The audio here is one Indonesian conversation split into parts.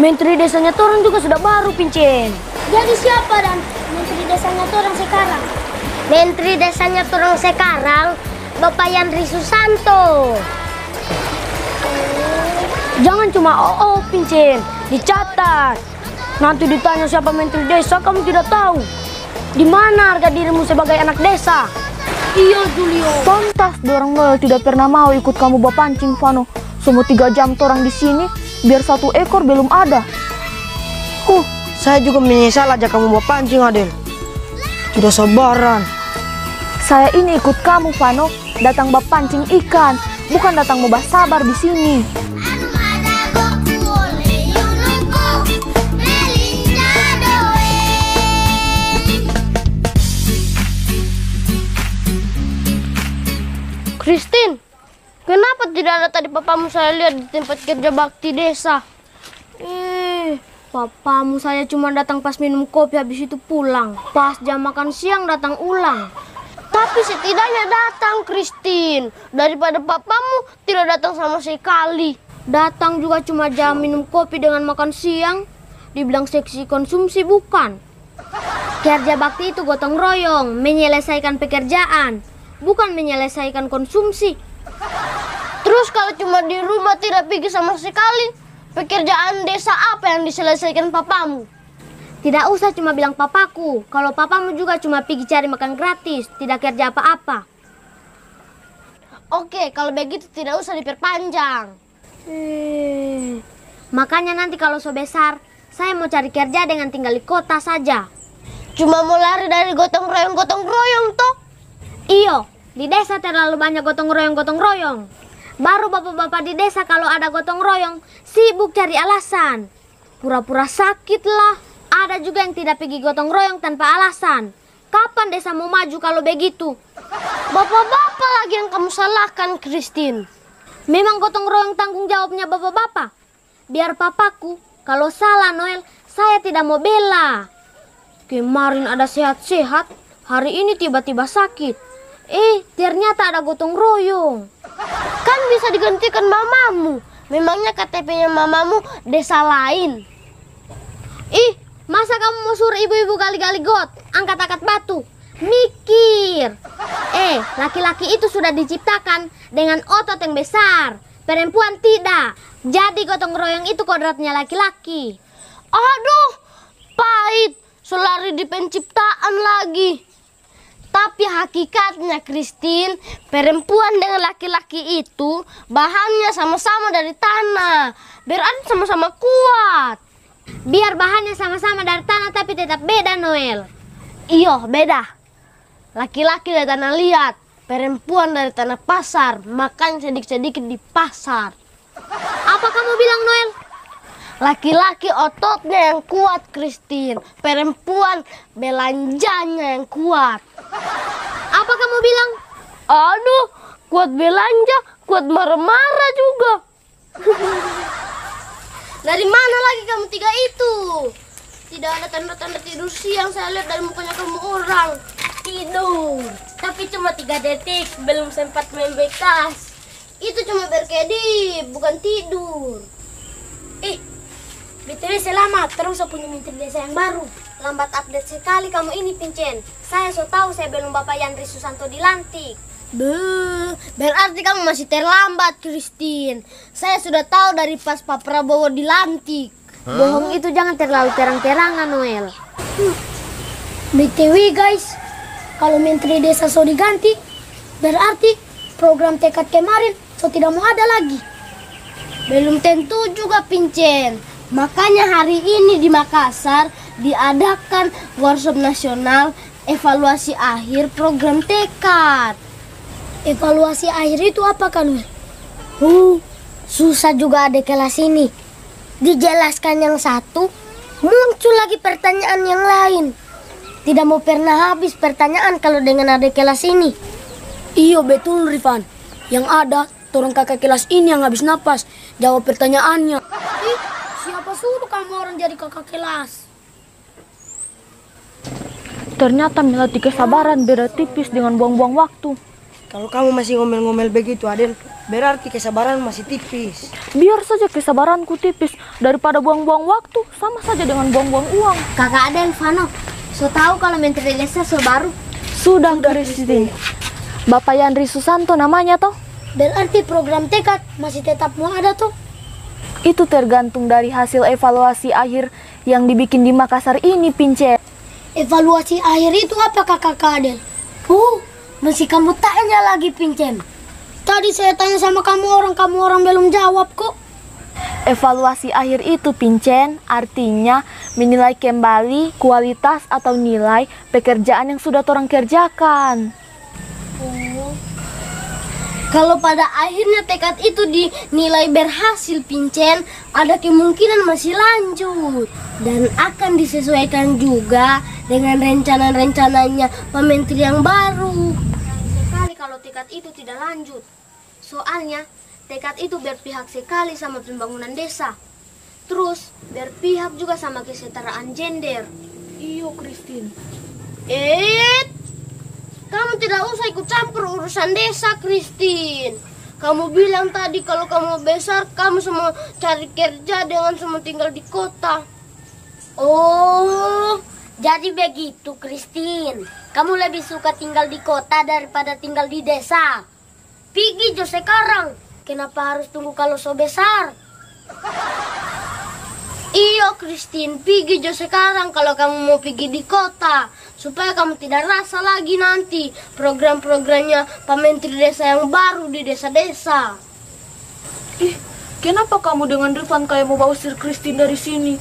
Menteri desanya torang juga sudah baru, Pincen. Jadi siapa dan menteri desanya torang sekarang? Menteri desanya turun sekarang, Bapak Yandri Susanto. Jangan cuma Pincen, dicatat. Nanti ditanya siapa menteri desa, kamu tidak tahu. Di mana harga dirimu sebagai anak desa? Iya, Julio. Pantas dorang Noel tidak pernah mau ikut kamu bapancing, Vano. Semua 3 jam torang di sini, biar 1 ekor belum ada. Saya juga menyesal aja kamu bapancing, Adel. Tidak sabaran. Saya ini ikut kamu, Vano, datang bapancing ikan, bukan datang mau sabar di sini. Christine, kenapa tidak ada tadi papamu saya lihat di tempat kerja bakti desa? Papamu saya cuma datang pas minum kopi, habis itu pulang. Pas jam makan siang datang ulang. Tapi setidaknya datang, Christine. Daripada papamu tidak datang sama sekali. Datang juga cuma jam minum kopi dengan makan siang. Dibilang seksi konsumsi bukan. Kerja bakti itu gotong royong, menyelesaikan pekerjaan, bukan menyelesaikan konsumsi. Terus kalau cuma di rumah tidak pergi sama sekali, pekerjaan desa apa yang diselesaikan papamu? Tidak usah cuma bilang papaku, kalau papamu juga cuma pergi cari makan gratis, tidak kerja apa-apa. Oke, kalau begitu tidak usah diperpanjang. Makanya nanti kalau so besar, saya mau cari kerja dengan tinggal di kota saja. Cuma mau lari dari gotong royong toh? Iyo, di desa terlalu banyak gotong royong. Baru bapak-bapak di desa kalau ada gotong royong, sibuk cari alasan. Pura-pura sakit lah. Ada juga yang tidak pergi gotong royong tanpa alasan. Kapan desa mau maju kalau begitu? Bapak-bapak lagi yang kamu salahkan, Christine. Memang gotong royong tanggung jawabnya bapak-bapak. Biar papaku, kalau salah Noel, saya tidak mau bela. Kemarin ada sehat-sehat, hari ini tiba-tiba sakit. Ternyata ada gotong royong. Kan bisa digantikan mamamu. Memangnya KTP-nya mamamu desa lain? Masa kamu mau suruh ibu-ibu gali-gali got, angkat-angkat batu? Mikir. Laki-laki itu sudah diciptakan dengan otot yang besar. Perempuan tidak. Jadi gotong royong itu kodratnya laki-laki. Aduh, pahit. Selari di penciptaan lagi. Tapi hakikatnya, Christine, perempuan dengan laki-laki itu bahannya sama-sama dari tanah. Berarti sama-sama kuat. Biar bahannya sama-sama dari tanah tapi tetap beda, Noel. Iyo, beda. Laki-laki dari tanah liat, perempuan dari tanah pasar, makan sedikit-sedikit di pasar. Apa kamu bilang, Noel? Laki-laki ototnya yang kuat, Christine. Perempuan belanjanya yang kuat. Apa kamu bilang? Aduh, kuat belanja, kuat marah-marah juga. Dari mana lagi kamu 3 itu? Tidak ada tanda-tanda tidur siang, saya lihat dari mukanya kamu orang. Tidur. Tapi cuma 3 detik, belum sempat membekas. Itu cuma berkedip, bukan tidur. BTW selamat, terus saya punya menteri desa yang baru. Lambat update sekali kamu ini, Pincen. Saya so tahu saya belum Bapak Yandri Susanto dilantik. Berarti kamu masih terlambat, Christine. Saya sudah tahu dari pas Pak Prabowo dilantik. Bohong itu jangan terlalu terang-terangan, Noel. BTW guys, kalau menteri desa so diganti, berarti program tekad kemarin so tidak mau ada lagi. Belum tentu juga, Pincen. Makanya hari ini di Makassar diadakan workshop nasional evaluasi akhir program tekad. Evaluasi akhir itu apa kan? Susah juga ada kelas ini. Dijelaskan yang satu, muncul lagi pertanyaan yang lain. Tidak mau pernah habis pertanyaan kalau dengan ada kelas ini. Iya betul, Rifan. Yang ada, orang kakak kelas ini yang habis napas jawab pertanyaannya. Siapa suruh kamu orang jadi kakak kelas? Ternyata melatih kesabaran beda tipis dengan buang-buang waktu. Kalau kamu masih ngomel-ngomel begitu Adel, berarti kesabaran masih tipis. Biar saja kesabaranku tipis, daripada buang-buang waktu, sama saja dengan buang-buang uang. Kakak Adel, Vano, so tahu kalau menteri desa so baru? Sudah Christine. Bapak Yandri Susanto namanya toh. Berarti program tekad masih tetap mau ada tuh. Itu tergantung dari hasil evaluasi akhir yang dibikin di Makassar ini, Pincen. Evaluasi akhir itu apa kakak Adel? Masih kamu tanya lagi, Pincen? Tadi saya tanya sama kamu orang belum jawab kok. Evaluasi akhir itu, Pincen, artinya menilai kembali kualitas atau nilai pekerjaan yang sudah orang kerjakan. Kalau pada akhirnya tekad itu dinilai berhasil, Pincen, ada kemungkinan masih lanjut. Dan akan disesuaikan juga dengan rencana-rencananya Pak Menteri yang baru. Sekali kalau tekad itu tidak lanjut. Soalnya tekad itu berpihak sekali sama pembangunan desa. Terus berpihak juga sama kesetaraan gender. Iyo, Christine. Kamu tidak usah ikut campur urusan desa, Christine. Kamu bilang tadi kalau kamu besar, kamu semua cari kerja dengan semua tinggal di kota. Oh, jadi begitu, Christine. Kamu lebih suka tinggal di kota daripada tinggal di desa. Pergi jo sekarang. Kenapa harus tunggu kalau so besar? Iyo, Christine, pergi jo sekarang kalau kamu mau pergi di kota. Supaya kamu tidak rasa lagi nanti program-programnya Pak Menteri Desa yang baru di desa-desa. Ih, kenapa kamu dengan Rifan kayak mau usir Christine dari sini?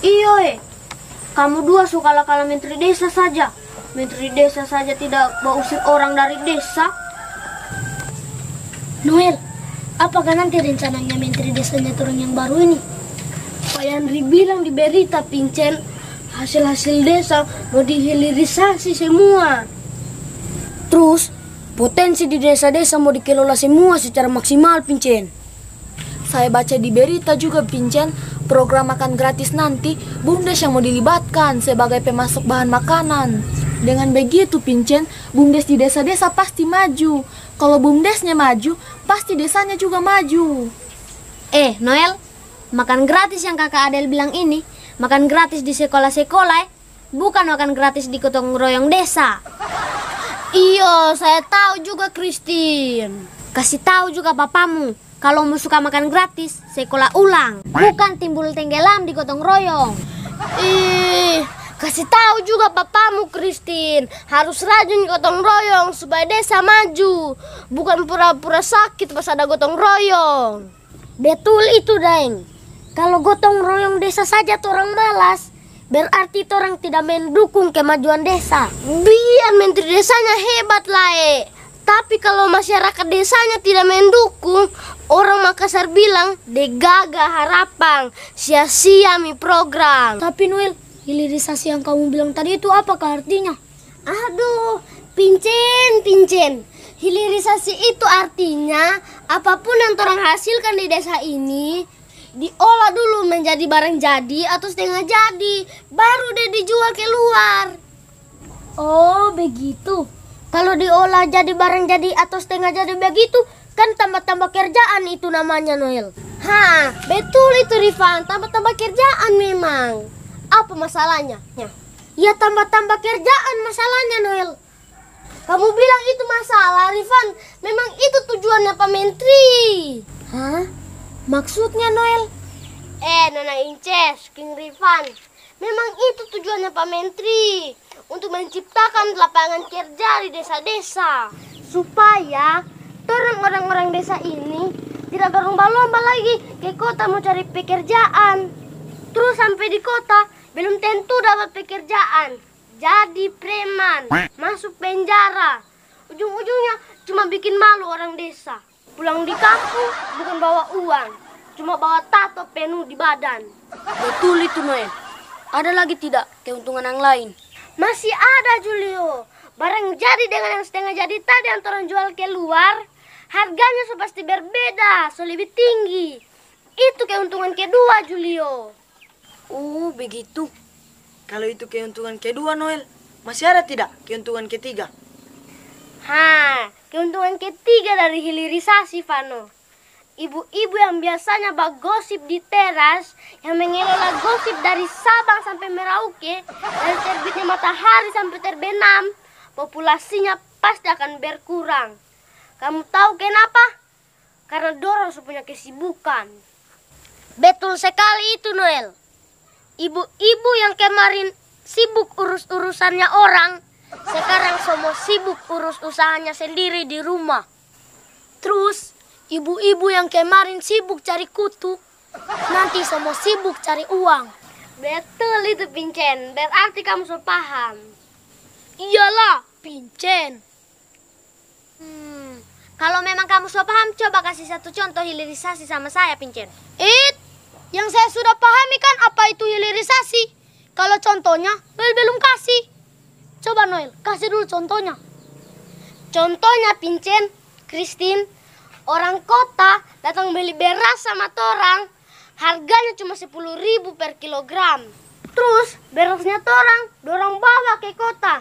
Iyo, kamu dua sukalah kalau menteri desa saja. Menteri desa saja tidak mau usir orang dari desa. Noel, apakah nanti rencananya menteri desanya orang yang baru ini? Pak Yandri bilang di berita, Pincen, hasil-hasil desa mau dihilirisasi semua. Terus, potensi di desa-desa mau dikelola semua secara maksimal, Pincen. Saya baca di berita juga, Pincen, program makan gratis nanti BUMDes yang mau dilibatkan sebagai pemasok bahan makanan. Dengan begitu, Pincen, BUMDes di desa-desa pasti maju. Kalau BUMDesnya maju, pasti desanya juga maju. Noel, makan gratis yang kakak Adel bilang ini, makan gratis di sekolah-sekolah, bukan makan gratis di gotong royong desa. Iyo, saya tahu juga, Christine. Kasih tahu juga papamu, kalau mau suka makan gratis, sekolah ulang, bukan timbul tenggelam di gotong royong. Kasih tahu juga papamu, Christine, harus rajin gotong royong supaya desa maju, bukan pura-pura sakit pas ada gotong royong. Betul itu, Daeng. Kalau gotong royong desa saja orang malas, berarti orang tidak mendukung kemajuan desa. Biar menteri desanya hebat lah, Tapi kalau masyarakat desanya tidak mendukung, orang Makassar bilang, "Degaga harapan, sia-sia mi program." Tapi Noel, hilirisasi yang kamu bilang tadi itu apakah artinya? Aduh, Pincen. Hilirisasi itu artinya apapun yang orang hasilkan di desa ini diolah dulu menjadi barang jadi atau setengah jadi, baru deh dijual keluar. Oh, begitu. Kalau diolah jadi barang jadi atau setengah jadi begitu, kan tambah-tambah kerjaan itu namanya, Noel. Betul itu, Rifan. Tambah-tambah kerjaan memang. Apa masalahnya? Ya tambah-tambah kerjaan masalahnya, Noel. Kamu bilang itu masalah, Rifan. Memang itu tujuannya Pak Menteri. Maksudnya, Noel? Nona Inces, King Rifan. Memang itu tujuannya Pak Menteri. Untuk menciptakan lapangan kerja di desa-desa. Supaya orang-orang desa ini tidak berlomba-lomba lagi ke kota mau cari pekerjaan. Terus sampai di kota belum tentu dapat pekerjaan. Jadi preman, masuk penjara. Ujung-ujungnya cuma bikin malu orang desa. Pulang di kampung bukan bawa uang, cuma bawa tato penuh di badan. Betul itu, Noel. Ada lagi tidak keuntungan yang lain? Masih ada, Julio. Barang jadi dengan yang setengah jadi tadi yang orang jual keluar, harganya pasti berbeda, lebih tinggi. Itu keuntungan kedua, Julio. Oh, begitu. Kalau itu keuntungan kedua, Noel, masih ada tidak keuntungan ketiga? Keuntungan ketiga dari hilirisasi, Vano. Ibu-ibu yang biasanya bergosip di teras, yang mengelola gosip dari Sabang sampai Merauke, dari terbitnya matahari sampai terbenam, populasinya pasti akan berkurang. Kamu tahu kenapa? Karena dorang punya kesibukan. Betul sekali itu, Noel. Ibu-ibu yang kemarin sibuk urus-urusannya orang, sekarang semua sibuk urus usahanya sendiri di rumah. Terus, ibu-ibu yang kemarin sibuk cari kutu, nanti semua sibuk cari uang. Betul itu, Pincen. Berarti kamu sudah paham. Iyalah, Pincen. Kalau memang kamu sudah paham, coba kasih satu contoh hilirisasi sama saya, Pincen. Yang saya sudah pahami kan apa itu hilirisasi. Kalau contohnya, Noel belum kasih. Coba Noel, kasih dulu contohnya. Contohnya, Pincen, Christine, orang kota datang beli beras sama torang, harganya cuma 10.000 per kilogram. Terus berasnya dorang bawa ke kota.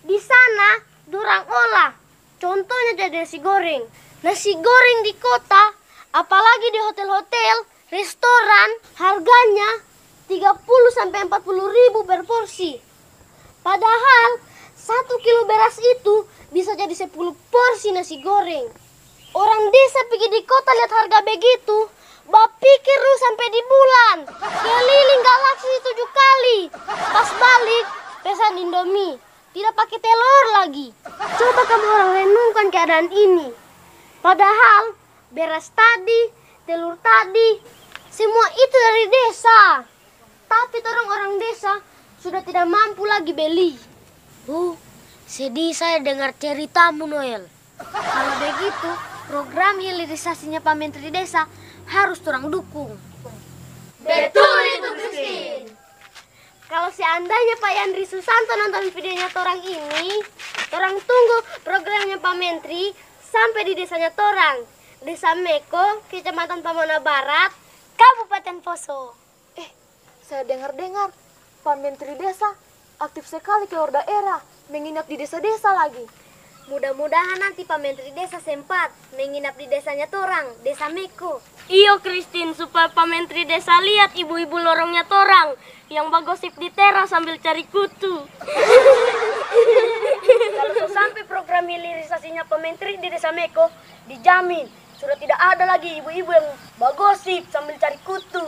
Di sana dorang olah. Contohnya jadi nasi goreng. Nasi goreng di kota, apalagi di hotel-hotel, restoran, harganya 30-40 ribu per porsi. Padahal 1 kilo beras itu bisa jadi 10 porsi nasi goreng. Orang desa pergi di kota lihat harga begitu, pikir lu sampai di bulan. Keliling galaksi 7 kali. Pas balik, pesan Indomie. Tidak pakai telur lagi. Coba kamu orang renungkan keadaan ini. Padahal beras tadi, telur tadi, semua itu dari desa. Tapi orang desa sudah tidak mampu lagi beli. Sedih saya dengar ceritamu, Noel. Kalau begitu, program hilirisasinya Pak Menteri Desa harus orang dukung. Betul itu, Christine. Kalau seandainya Pak Yandri Susanto nonton videonya torang ini, torang tunggu programnya Pak Menteri sampai di desanya torang. Desa Meko, Kecamatan Pamona Barat, Kabupaten Poso. Saya dengar-dengar Pak Menteri Desa aktif sekali keluar daerah, menginap di desa-desa lagi. Mudah-mudahan nanti Pak Menteri Desa sempat menginap di desanya torang, Desa Meko. Iyo, Christine, supaya Pak Menteri Desa lihat ibu-ibu lorongnya torang yang bagosip di teras sambil cari kutu. Kalau sampai program hilirisasinya Pak Menteri di Desa Meko, dijamin sudah tidak ada lagi ibu-ibu yang bagosip sambil cari kutu.